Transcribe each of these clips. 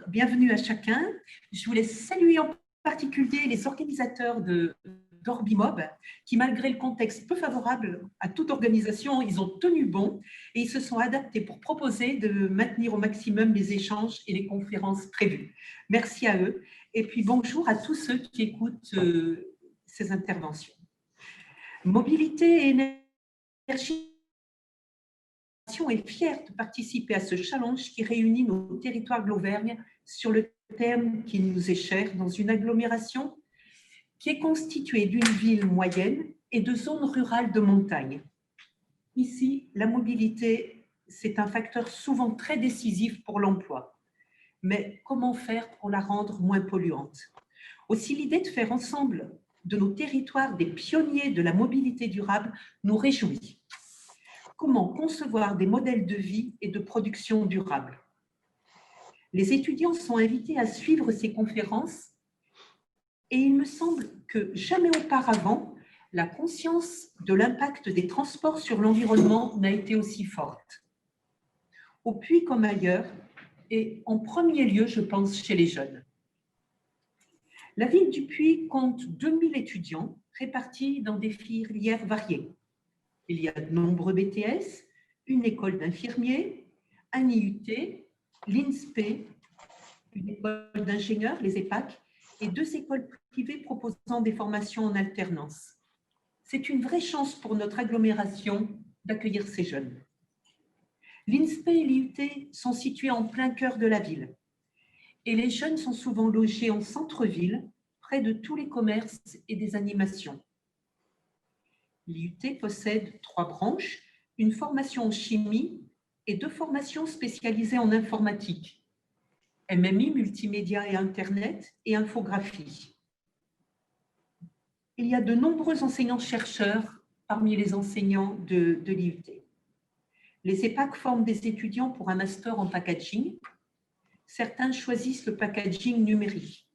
bienvenue à chacun. Je voulais saluer en particulier les organisateurs d'Orbimob qui, malgré le contexte peu favorable à toute organisation, ils ont tenu bon et ils se sont adaptés pour proposer de maintenir au maximum les échanges et les conférences prévues. Merci à eux. Et puis bonjour à tous ceux qui écoutent ces interventions. Mobilité et énergie est fière de participer à ce challenge qui réunit nos territoires de l'Auvergne sur le thème qui nous est cher, dans une agglomération qui est constituée d'une ville moyenne et de zones rurales de montagne. Ici, la mobilité, c'est un facteur souvent très décisif pour l'emploi. Mais comment faire pour la rendre moins polluante? Aussi, l'idée de faire ensemble de nos territoires des pionniers de la mobilité durable nous réjouit. Comment concevoir des modèles de vie et de production durable? Les étudiants sont invités à suivre ces conférences et il me semble que jamais auparavant, la conscience de l'impact des transports sur l'environnement n'a été aussi forte. Au Puy comme ailleurs, et en premier lieu, je pense, chez les jeunes. La ville du Puy compte 2000 étudiants répartis dans des filières variées. Il y a de nombreux BTS, une école d'infirmiers, un IUT, l'INSPE, une école d'ingénieurs, les EPAC, et 2 écoles privées proposant des formations en alternance. C'est une vraie chance pour notre agglomération d'accueillir ces jeunes. L'INSPE et l'IUT sont situés en plein cœur de la ville et les jeunes sont souvent logés en centre-ville, près de tous les commerces et des animations. L'IUT possède 3 branches, une formation en chimie et 2 formations spécialisées en informatique, MMI, multimédia et Internet, et infographie. Il y a de nombreux enseignants-chercheurs parmi les enseignants de l'IUT. Les EPAC forment des étudiants pour un master en packaging. Certains choisissent le packaging numérique.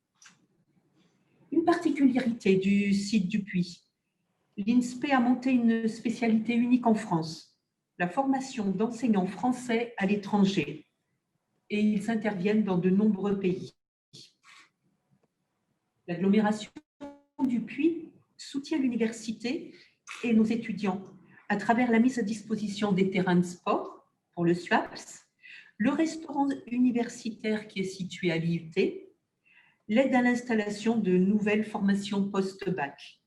Une particularité du site du Puy, l'INSPE a monté une spécialité unique en France, la formation d'enseignants français à l'étranger, et ils interviennent dans de nombreux pays. L'agglomération du Puy soutient l'université et nos étudiants à travers la mise à disposition des terrains de sport pour le SUAPS, le restaurant universitaire qui est situé à l'IUT, l'aide à l'installation de nouvelles formations post-bac.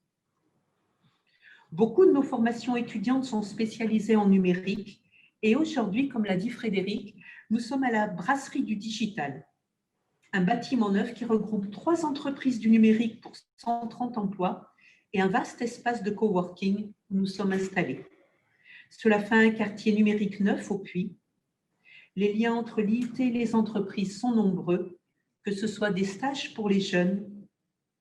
Beaucoup de nos formations étudiantes sont spécialisées en numérique et aujourd'hui, comme l'a dit Frédéric, nous sommes à la brasserie du digital, un bâtiment neuf qui regroupe 3 entreprises du numérique pour 130 emplois et un vaste espace de coworking où nous sommes installés. Cela fait un quartier numérique neuf au Puy. Les liens entre l'IUT et les entreprises sont nombreux, que ce soit des stages pour les jeunes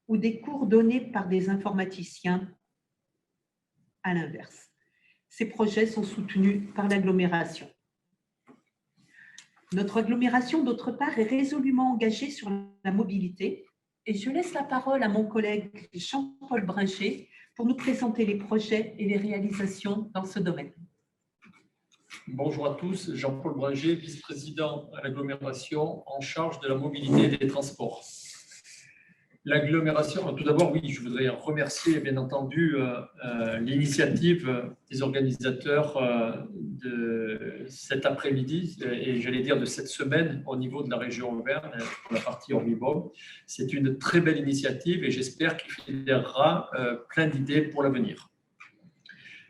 ou des cours donnés par des informaticiens à l'inverse. Ces projets sont soutenus par l'agglomération. Notre agglomération, d'autre part, est résolument engagée sur la mobilité et je laisse la parole à mon collègue Jean-Paul Bringer pour nous présenter les projets et les réalisations dans ce domaine. Bonjour à tous, Jean-Paul Bringer, vice-président à l'agglomération en charge de la mobilité et des transports. L'agglomération, tout d'abord, oui, je voudrais remercier bien entendu l'initiative des organisateurs de cet après-midi et j'allais dire de cette semaine au niveau de la région Auvergne, pour la partie Orbimob. C'est une très belle initiative et j'espère qu'il fédérera plein d'idées pour l'avenir.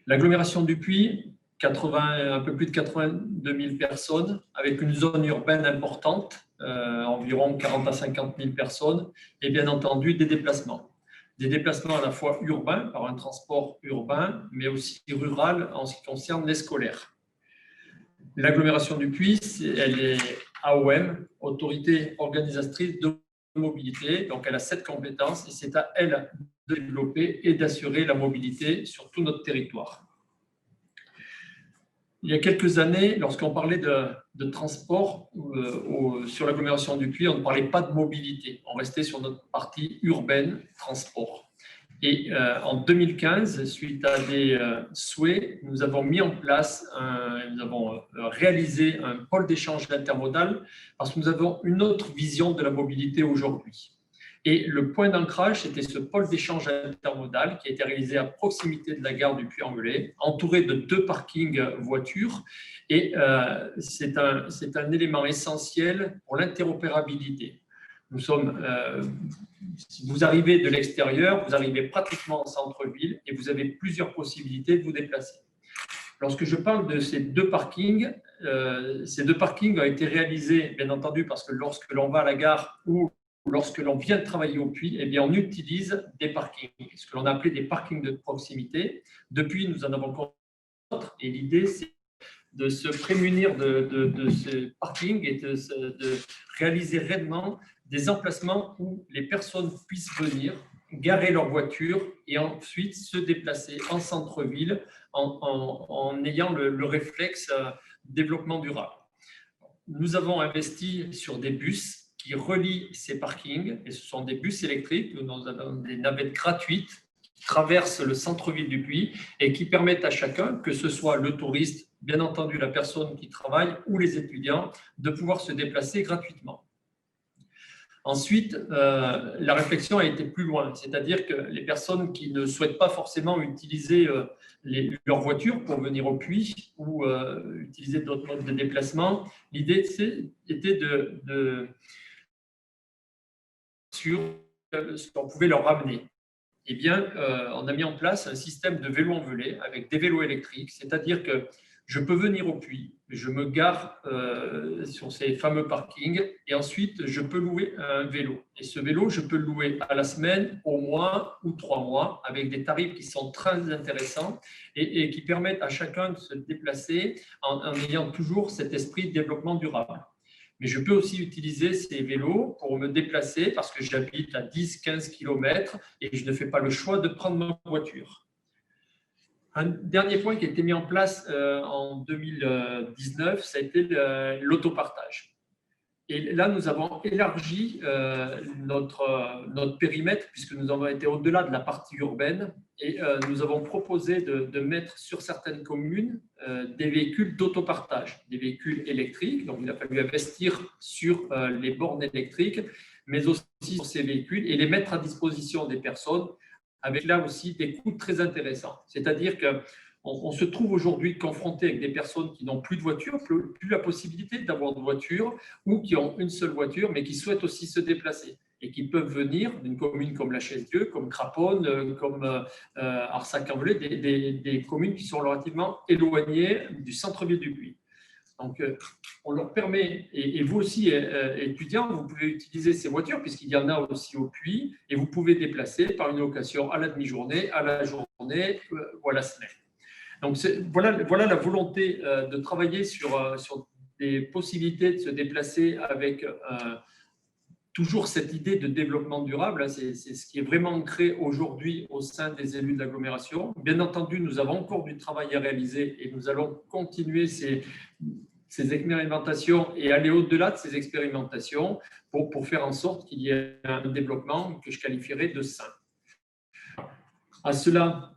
L'agglomération du Puy, un peu plus de 82 000 personnes, avec une zone urbaine importante, environ 40 à 50 000 personnes, et bien entendu des déplacements. Des déplacements à la fois urbains, par un transport urbain, mais aussi rural en ce qui concerne les scolaires. L'agglomération du Puy, elle est AOM, Autorité organisatrice de mobilité, donc elle a 7 compétences et c'est à elle de développer et d'assurer la mobilité sur tout notre territoire. Il y a quelques années, lorsqu'on parlait de transport sur l'agglomération du Puy, on ne parlait pas de mobilité. On restait sur notre partie urbaine, transport. Et en 2015, suite à des souhaits, nous avons mis en place, nous avons réalisé un pôle d'échange intermodal parce que nous avons une autre vision de la mobilité aujourd'hui. Et le point d'ancrage, c'était ce pôle d'échange intermodal qui a été réalisé à proximité de la gare du Puy-en-Velay, entouré de 2 parkings voitures. Et c'est un élément essentiel pour l'interopérabilité. Si vous arrivez de l'extérieur, vous arrivez pratiquement en centre-ville et vous avez plusieurs possibilités de vous déplacer. Lorsque je parle de ces 2 parkings ont été réalisés, bien entendu, parce que lorsque l'on va à la gare ou lorsque l'on vient de travailler au Puy, eh bien, on utilise des parkings, ce que l'on a appelé des parkings de proximité. Depuis, nous en avons encore d'autres et l'idée, c'est de se prémunir de ces parkings et de réaliser réellement des emplacements où les personnes puissent venir, garer leur voiture et ensuite se déplacer en centre-ville en ayant le réflexe développement durable. Nous avons investi sur des bus qui relient ces parkings, et ce sont des bus électriques, nous avons des navettes gratuites qui traversent le centre-ville du Puy et qui permettent à chacun, que ce soit le touriste, bien entendu la personne qui travaille ou les étudiants, de pouvoir se déplacer gratuitement. Ensuite, la réflexion a été plus loin, c'est-à-dire que les personnes qui ne souhaitent pas forcément utiliser leur voiture pour venir au Puy ou utiliser d'autres modes de déplacement, l'idée était sur ce qu'on pouvait leur ramener. Eh bien, on a mis en place un système de vélos en velay avec des vélos électriques, c'est-à-dire que je peux venir au Puy, je me gare sur ces fameux parkings et ensuite je peux louer un vélo. Et ce vélo, je peux le louer à la semaine, au mois ou 3 mois avec des tarifs qui sont très intéressants et qui permettent à chacun de se déplacer en ayant toujours cet esprit de développement durable. Mais je peux aussi utiliser ces vélos pour me déplacer parce que j'habite à 10-15 km et je ne fais pas le choix de prendre ma voiture. Un dernier point qui a été mis en place en 2019, ça a été l'autopartage. Et là, nous avons élargi notre périmètre puisque nous avons été au-delà de la partie urbaine et nous avons proposé de mettre sur certaines communes des véhicules d'autopartage, des véhicules électriques. Donc, il a fallu investir sur les bornes électriques, mais aussi sur ces véhicules et les mettre à disposition des personnes avec là aussi des coûts très intéressants. C'est-à-dire qu'on se trouve aujourd'hui confronté avec des personnes qui n'ont plus de voiture, plus la possibilité d'avoir de voiture, ou qui ont une seule voiture, mais qui souhaitent aussi se déplacer et qui peuvent venir d'une commune comme la Chaise-Dieu, comme Craponne, comme Arsac-en-Velay, des communes qui sont relativement éloignées du centre-ville du Puy. Donc, on leur permet, et vous aussi, étudiants, vous pouvez utiliser ces voitures, puisqu'il y en a aussi au Puy, et vous pouvez déplacer par une location à la demi-journée, à la journée ou à la semaine. Donc, voilà la volonté de travailler sur des possibilités de se déplacer avec toujours cette idée de développement durable. C'est ce qui est vraiment ancré aujourd'hui au sein des élus de l'agglomération. Bien entendu, nous avons encore du travail à réaliser et nous allons continuer ces expérimentations et aller au-delà de ces expérimentations pour faire en sorte qu'il y ait un développement que je qualifierais de sain. À cela,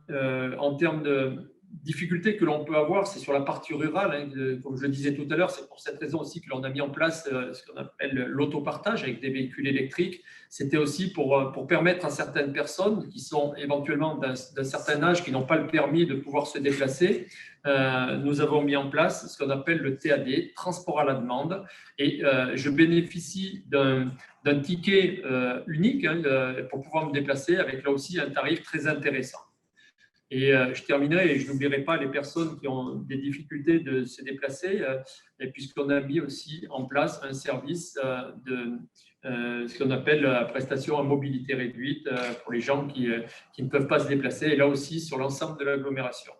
en termes de difficultés que l'on peut avoir, c'est sur la partie rurale. Hein, comme je le disais tout à l'heure, c'est pour cette raison aussi que l'on a mis en place ce qu'on appelle l'autopartage avec des véhicules électriques. C'était aussi pour permettre à certaines personnes qui sont éventuellement d'un certain âge, qui n'ont pas le permis de pouvoir se déplacer. Nous avons mis en place ce qu'on appelle le TAD, transport à la demande. Et je bénéficie d'un ticket unique pour pouvoir me déplacer avec là aussi un tarif très intéressant. Et je terminerai, et je n'oublierai pas les personnes qui ont des difficultés de se déplacer, puisqu'on a mis aussi en place un service de ce qu'on appelle la prestation à mobilité réduite pour les gens qui ne peuvent pas se déplacer, et là aussi sur l'ensemble de l'agglomération.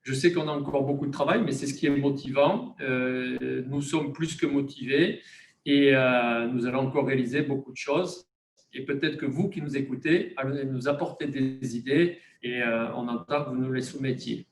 Je sais qu'on a encore beaucoup de travail, mais c'est ce qui est motivant. Nous sommes plus que motivés et nous allons encore réaliser beaucoup de choses. Et peut-être que vous qui nous écoutez, allez nous apporter des idées et on entend que vous nous les soumettiez.